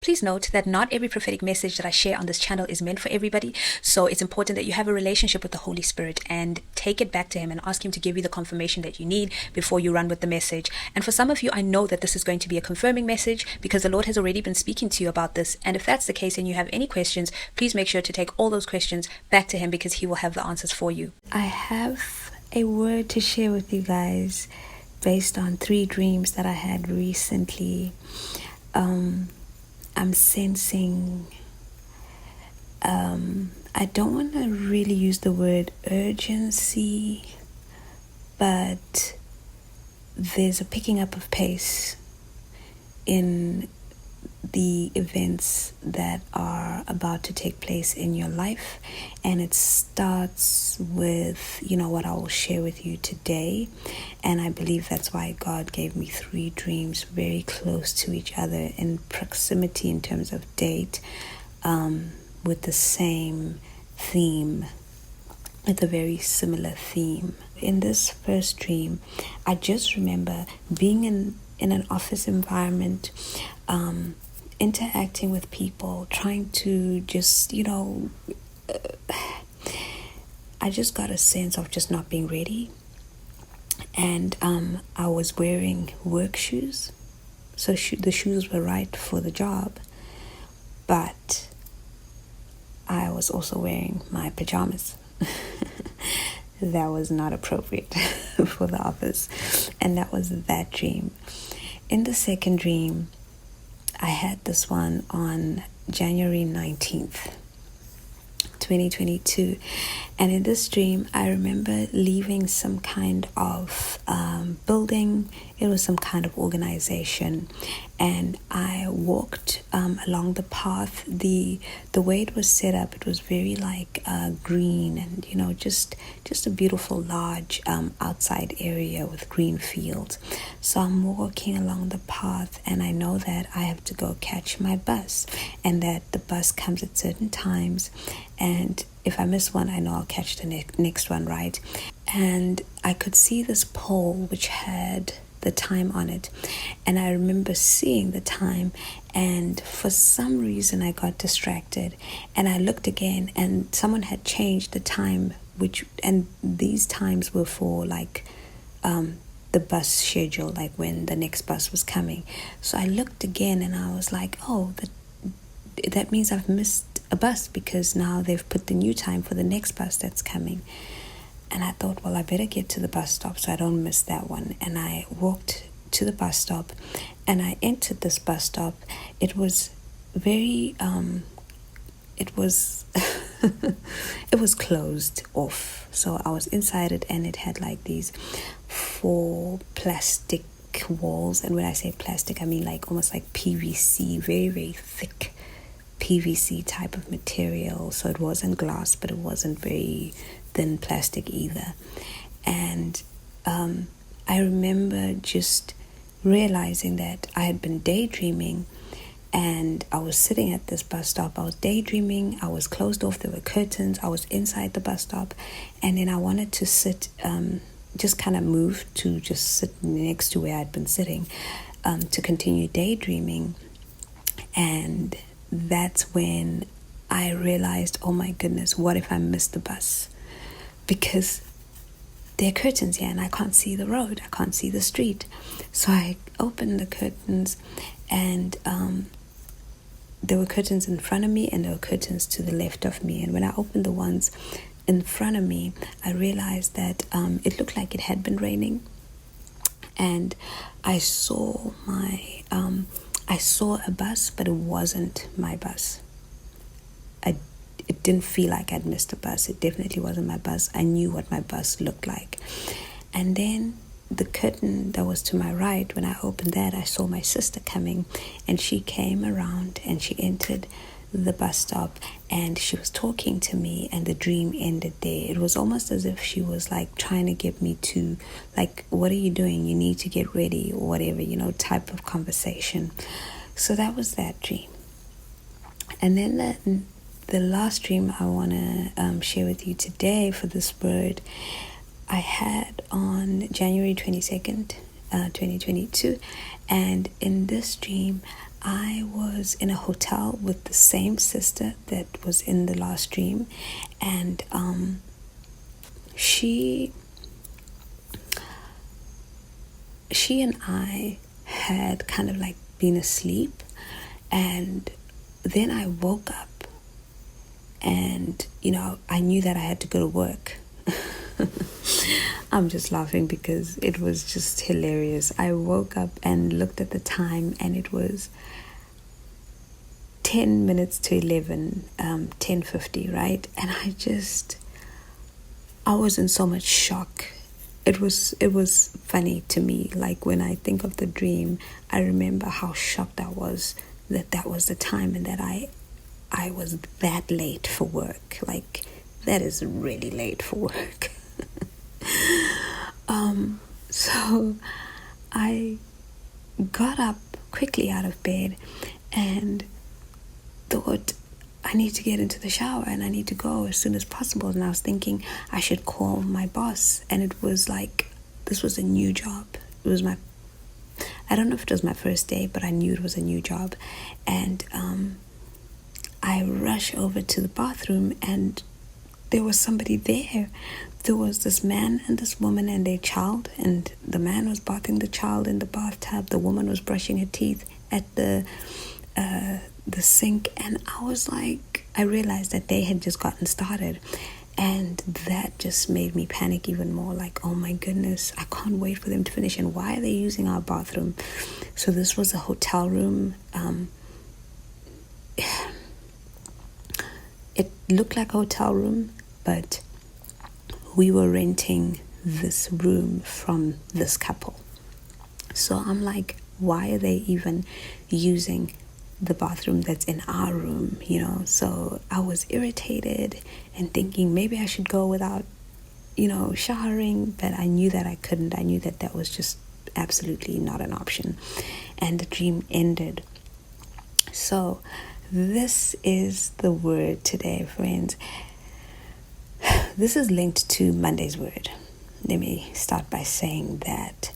Please note that not every prophetic message that I share on this channel is meant for everybody, so it's important that you have a relationship with the Holy Spirit and take it back to Him and ask Him to give you the confirmation that you need before you run with the message. And for some of you, I know that this is going to be a confirming message because the Lord has already been speaking to you about this. And if that's the case and you have any questions, please make sure to take all those questions back to Him because He will have the answers for you. I have a word to share with you guys based on 3 dreams that I had recently. I'm sensing, I don't want to really use the word urgency, but there's a picking up of pace in the events that are about to take place in your life. And it starts with, what I will share with you today. And I believe that's why God gave me 3 dreams very close to each other in proximity in terms of date, with the same theme, with a very similar theme. In this first dream, I just remember being in an office environment, interacting with people, trying to just, I just got a sense of just not being ready. And I was wearing work shoes. So the shoes were right for the job. But I was also wearing my pajamas. That was not appropriate for the office. And that was that dream. In the second dream, I had this one on January 19th, 2022. And in this dream, I remember leaving some kind of building. It was some kind of organization. And I walked along the path. The way it was set up, it was very like green and, just a beautiful large outside area with green fields. So I'm walking along the path and I know that I have to go catch my bus and that the bus comes at certain times. And if I miss one, I know I'll catch the next one, right? And I could see this pole which had the time on it, and I remember seeing the time, and for some reason I got distracted and I looked again and someone had changed the time, and these times were for like the bus schedule, like when the next bus was coming. So I looked again and I was like, oh, that means I've missed a bus because now they've put the new time for the next bus that's coming. And I thought, well, I better get to the bus stop so I don't miss that one. And I walked to the bus stop and I entered this bus stop. It was very, it was closed off. So I was inside it and it had like these 4 plastic walls. And when I say plastic, I mean like almost like PVC, very, very thick PVC type of material. So it wasn't glass, but it wasn't very thin plastic either. And I remember just realizing that I had been daydreaming, and I was sitting at this bus stop. I was daydreaming. I was closed off. There were curtains. I was inside the bus stop, and then I wanted to sit, just kind of move to just sit next to where I'd been sitting, to continue daydreaming. And that's when I realized, oh my goodness, what if I missed the bus? Because there are curtains here and I can't see the road. I can't see the street. So I opened the curtains, and there were curtains in front of me and there were curtains to the left of me. And when I opened the ones in front of me, I realized that it looked like it had been raining. And I saw a bus, but it wasn't my bus. It didn't feel like I'd missed a bus. It definitely wasn't my bus. I knew what my bus looked like. And then the curtain that was to my right, when I opened that, I saw my sister coming, and she came around and she entered the bus stop and she was talking to me, and the dream ended there. It was almost as if she was like trying to get me to, like, what are you doing? You need to get ready or whatever, type of conversation. So that was that dream. And then the last dream I want to share with you today for this word, I had on January 22nd, 2022. And in this dream, I was in a hotel with the same sister that was in the last dream, and she and I had kind of like been asleep, and then I woke up, and I knew that I had to go to work. I'm just laughing because it was just hilarious. I woke up and looked at the time, and it was 10 minutes to 11, 10:50, right? And I was in so much shock. It was funny to me. Like, when I think of the dream, I remember how shocked I was that was the time, and that I was that late for work. Like, that is really late for work. So I got up quickly out of bed and thought, I need to get into the shower and I need to go as soon as possible. And I was thinking I should call my boss. And it was like, this was a new job. It was I don't know if it was my first day, but I knew it was a new job. And I rushed over to the bathroom, and there was somebody there. There was this man and this woman and their child, and the man was bathing the child in the bathtub. The woman was brushing her teeth at the sink, and I realized that they had just gotten started, and that just made me panic even more. Like, oh my goodness, I can't wait for them to finish, and why are they using our bathroom? So this was a hotel room. It looked like a hotel room, but we were renting this room from this couple. So I'm like, why are they even using the bathroom that's in our room, So I was irritated and thinking maybe I should go without, showering, but I knew that I couldn't. I knew that was just absolutely not an option. And the dream ended. So this is the word today, friends. This is linked to Monday's word. Let me start by saying that.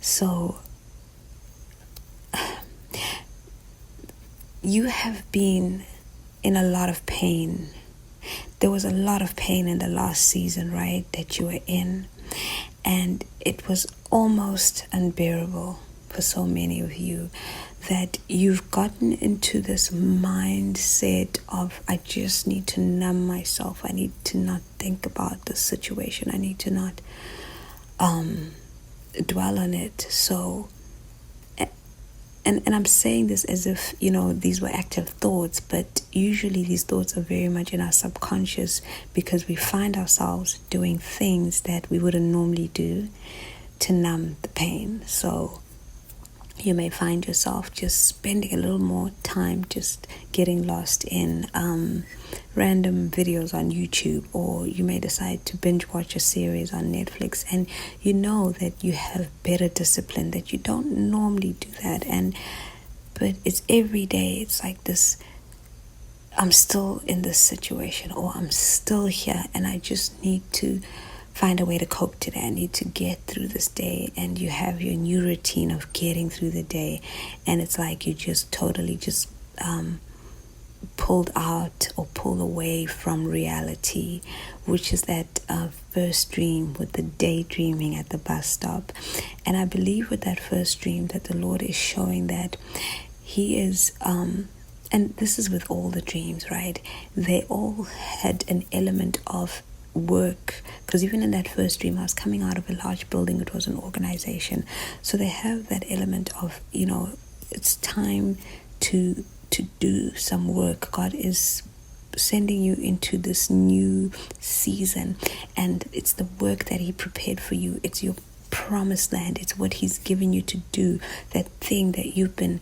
So you have been in a lot of pain. There was a lot of pain in the last season, right, that you were in. And it was almost unbearable for so many of you, that you've gotten into this mindset of, I just need to numb myself. I need to not think about the situation. I need to not dwell on it. So, and I'm saying this as if, these were active thoughts, but usually these thoughts are very much in our subconscious, because we find ourselves doing things that we wouldn't normally do to numb the pain. So you may find yourself just spending a little more time just getting lost in random videos on YouTube, or you may decide to binge watch a series on Netflix, and you know that you have better discipline, that you don't normally do that, but it's every day. It's like this, I'm still in this situation, or I'm still here, and I just need to find a way to cope today. I need to get through this day. And you have your new routine of getting through the day, and it's like you just totally just pulled out or pulled away from reality, which is that first dream with the daydreaming at the bus stop. And I believe with that first dream that the Lord is showing that He is and this is with all the dreams, right? They all had an element of work, because even in that first dream, I was coming out of a large building. It was an organization, so they have that element of, it's time to do some work. God is sending you into this new season, and it's the work that He prepared for you. It's your promised land. It's what He's given you to do, that thing that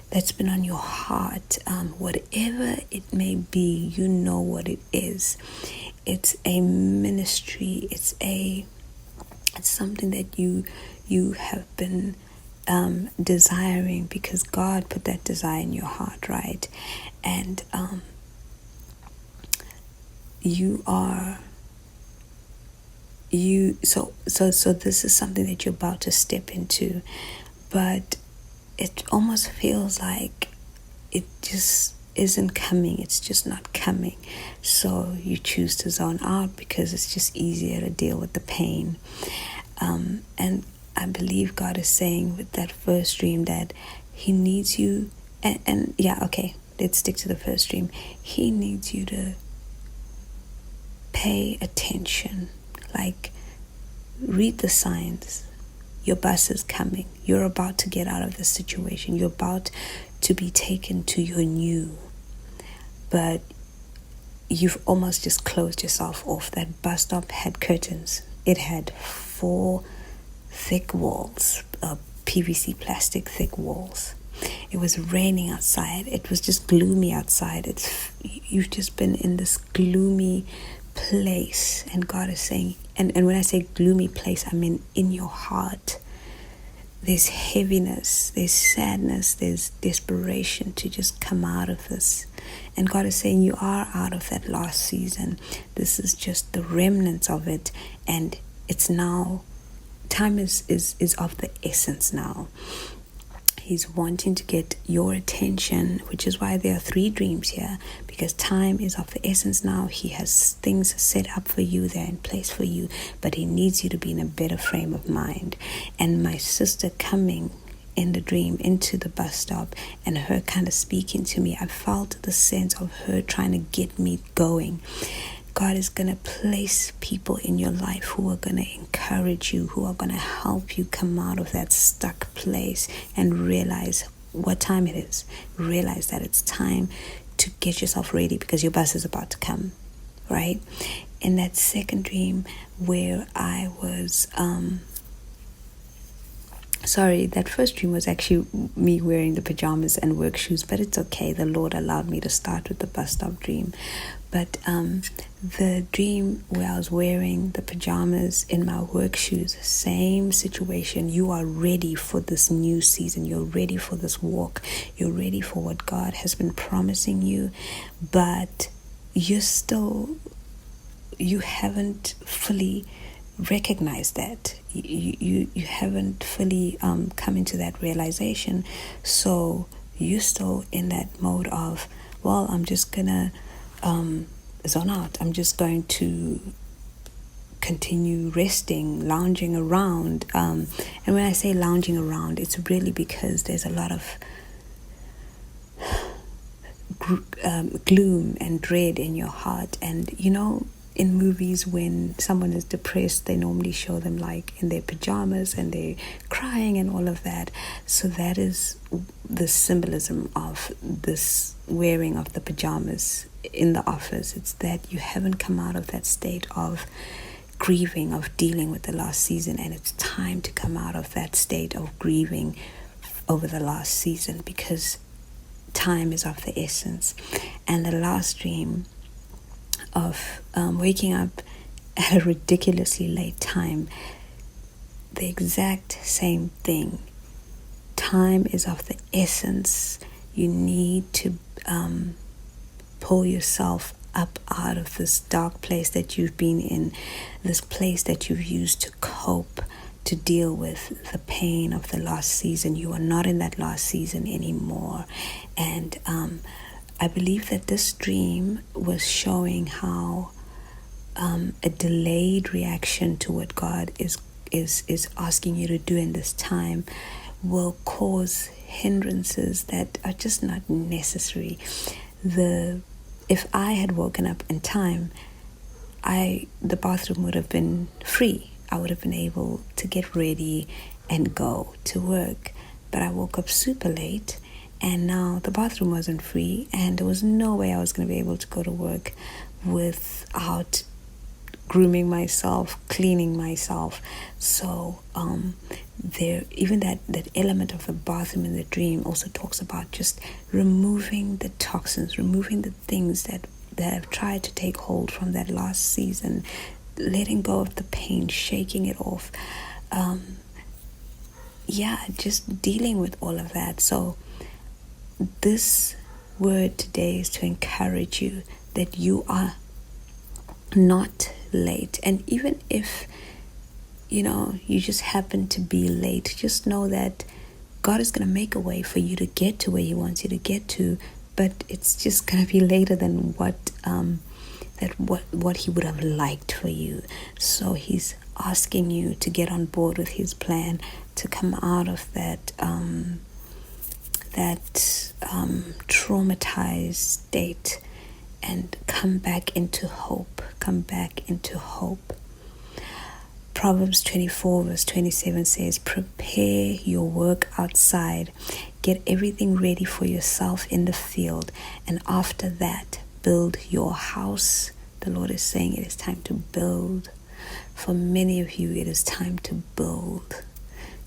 that's been on your heart, whatever it may be. You know what it is. It's a ministry. It's something that you have been desiring, because God put that desire in your heart, right? And so this is something that you're about to step into, but it almost feels like it just isn't coming. It's just not coming. So you choose to zone out because it's just easier to deal with the pain. And I believe God is saying with that first dream that He needs you. And yeah, okay, let's stick to the first dream. He needs you to pay attention. Like, read the signs. Your bus is coming. You're about to get out of this situation. You're about to be taken to your new. But you've almost just closed yourself off. That bus stop had curtains. It had 4 thick walls, PVC plastic thick walls. It was raining outside. It was just gloomy outside. You've just been in this gloomy place, and God is saying, and when I say gloomy place, I mean in your heart there's heaviness, there's sadness, there's desperation to just come out of this. And God is saying you are out of that last season. This is just the remnants of it, and it's now time is of the essence now. He's wanting to get your attention, which is why there are 3 dreams here, because time is of the essence now. He has things set up for you, they're in place for you, but He needs you to be in a better frame of mind. And my sister coming in the dream into the bus stop and her kind of speaking to me, I felt the sense of her trying to get me going. God is going to place people in your life who are going to encourage you, who are going to help you come out of that stuck place and realize what time it is. Realize that it's time to get yourself ready because your bus is about to come, right? In that second dream where I was... that first dream was actually me wearing the pajamas and work shoes, but it's okay. The Lord allowed me to start with the bus stop dream. But the dream where I was wearing the pajamas in my work shoes, same situation. You are ready for this new season. You're ready for this walk. You're ready for what God has been promising you, but you haven't fully recognize that. You haven't fully come into that realization. So you're still in that mode of, well, I'm just gonna zone out. I'm just going to continue resting, lounging around. And when I say lounging around, it's really because there's a lot of gloom and dread in your heart. And in movies, when someone is depressed, they normally show them like in their pajamas and they're crying and all of that. So that is the symbolism of this wearing of the pajamas in the office. It's that you haven't come out of that state of grieving, of dealing with the last season, and it's time to come out of that state of grieving over the last season because time is of the essence. And the last dream of waking up at a ridiculously late time, the exact same thing. Time is of the essence. You need to pull yourself up out of this dark place that you've been in, this place that you've used to cope, to deal with the pain of the last season. You are not in that last season anymore. And I believe that this dream was showing how a delayed reaction to what God is asking you to do in this time will cause hindrances that are just not necessary. If I had woken up in time, the bathroom would have been free. I would have been able to get ready and go to work. But I woke up super late, and now the bathroom wasn't free, and there was no way I was going to be able to go to work without grooming myself, cleaning myself. So even that element of the bathroom in the dream also talks about just removing the toxins, removing the things that have tried to take hold from that last season, letting go of the pain, shaking it off. Just dealing with all of that. So this word today is to encourage you that you are not late. And even if you just happen to be late, just know that God is going to make a way for you to get to where He wants you to get to, but it's just going to be later than what He would have liked for you. So He's asking you to get on board with His plan, to come out of that traumatized state and come back into hope. Proverbs 24 verse 27 says, prepare your work outside, get everything ready for yourself in the field, and after that build your house. The Lord is saying it is time to build. For many of you, it is time to build.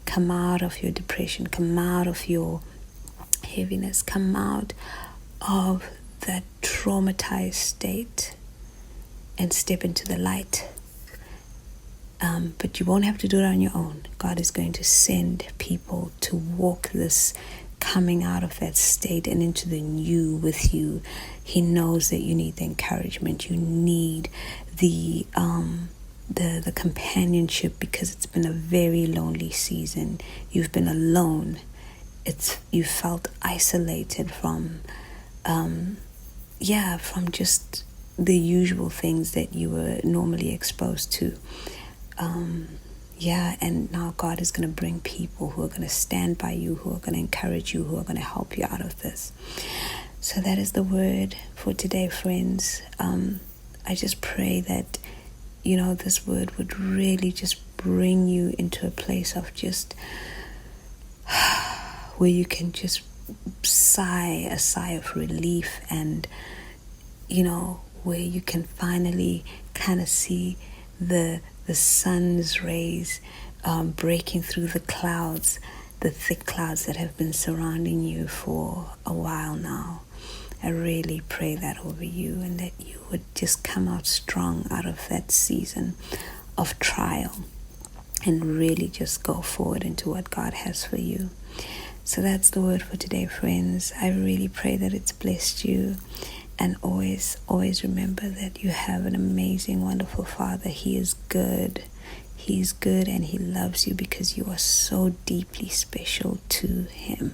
Come out of your depression, come out of your heaviness, come out of that traumatized state and step into the light. But you won't have to do it on your own. God is going to send people to walk this coming out of that state and into the new with you. He knows that you need the encouragement. You need the companionship, because it's been a very lonely season. You've been alone. You felt isolated from just the usual things that you were normally exposed to. And now God is going to bring people who are going to stand by you, who are going to encourage you, who are going to help you out of this. So that is the word for today, friends. I just pray that, this word would really just bring you into a place of just where you can just sigh a sigh of relief, and, where you can finally kind of see the sun's rays breaking through the clouds, the thick clouds that have been surrounding you for a while now. I really pray that over you, and that you would just come out strong out of that season of trial and really just go forward into what God has for you. So that's the word for today, friends. I really pray that it's blessed you. And always, always remember that you have an amazing, wonderful Father. He is good. He's good, and He loves you because you are so deeply special to Him.